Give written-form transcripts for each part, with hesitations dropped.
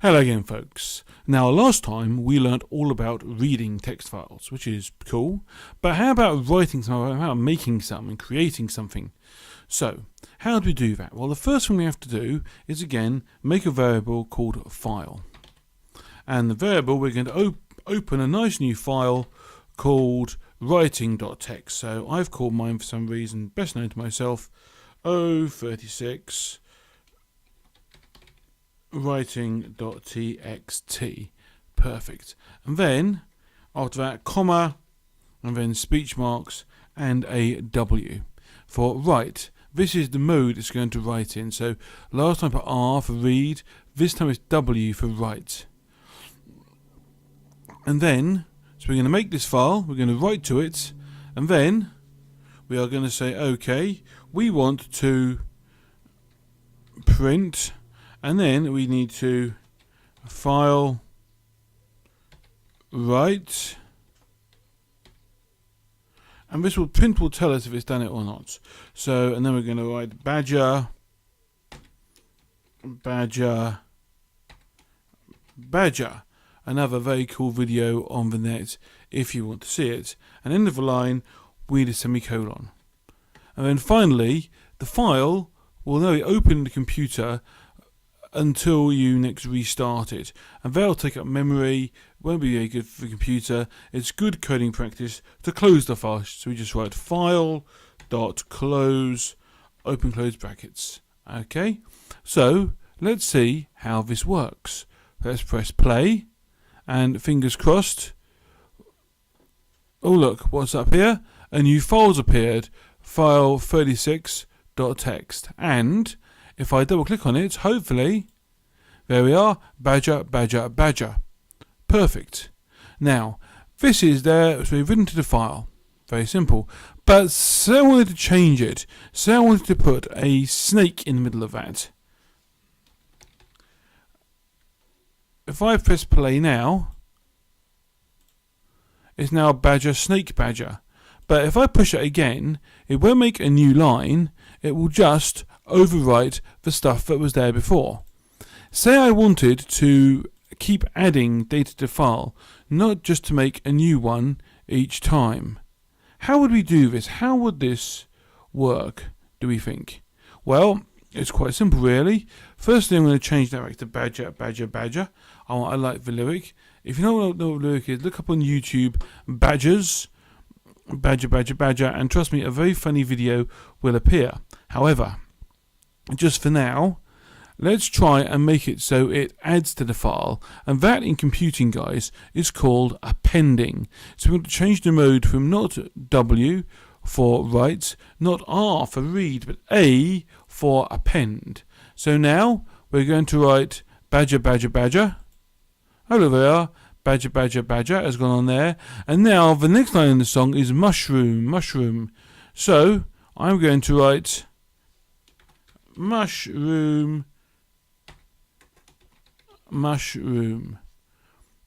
Hello again, folks. Now, last time we learnt all about reading text files, which is cool, but how about writing something, how about making some and creating something? So, how do we do that? Well, the first thing we have to do is, again, make a variable called file. And the variable, we're going to open a nice new file called writing.txt. So, I've called mine, for some reason, best known to myself, 036 writing.txt. Perfect. And then after that, comma, and then speech marks and a W for write. This is the mode it's going to write in. So last time I put R for read, this time it's W for write. And then, so we're going to make this file, we're going to write to it, and then we are going to say, okay, we want to print. And then we need to file write, and this print will tell us if it's done it or not. So, and then we're going to write badger, another very cool video on the net if you want to see it. And end of the line, we need a semicolon. And then finally, the file will now be open in the computer until you next restart it, and that'll take up memory, won't be very good for the computer. It's good coding practice to close the file, so we just write file.close, open close brackets. Okay, so let's see how this works. Let's press play, and fingers crossed. Oh look, what's up here? A new file's appeared, file 36.txt, and if I double click on it, hopefully, there we are, badger. Perfect. Now, this is there, so we've written to the file. Very simple. But say I wanted to change it. Say I wanted to put a snake in the middle of that. If I press play now, it's now badger, snake badger. But if I push it again, it won't make a new line, it will just overwrite the stuff that was there before. Say I wanted to keep adding data to the file, not just to make a new one each time. How would we do this? How would this work, do we think? Well, it's quite simple really. Firstly, I'm going to change that back to badger. I like the lyric. If you don't know what the lyric is, look up on YouTube badger, and trust me, a very funny video will appear. However, just for now, let's try and make it so it adds to the file, and that in computing, guys, is called appending. So we're going to change the mode from not W for write, not R for read, but A for append. So now we're going to write badger. Oh, look there, badger has gone on there. And now the next line in the song is mushroom. So I'm going to write mushroom.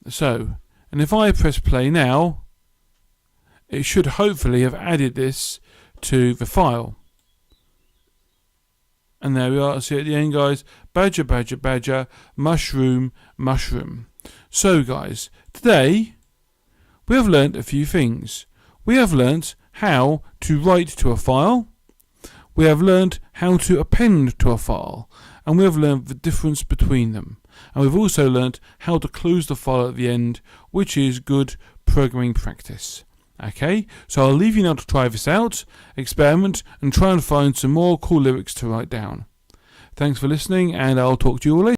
So, and if I press play now, it should hopefully have added this to the file. And there we are. See at the end, guys, badger, mushroom. So, guys, today we have learnt a few things. We have learnt how to write to a file. We have learnt how to append to a file, and we have learnt the difference between them. And we've also learnt how to close the file at the end, which is good programming practice. Okay, so I'll leave you now to try this out, experiment, and try and find some more cool lyrics to write down. Thanks for listening, and I'll talk to you all later.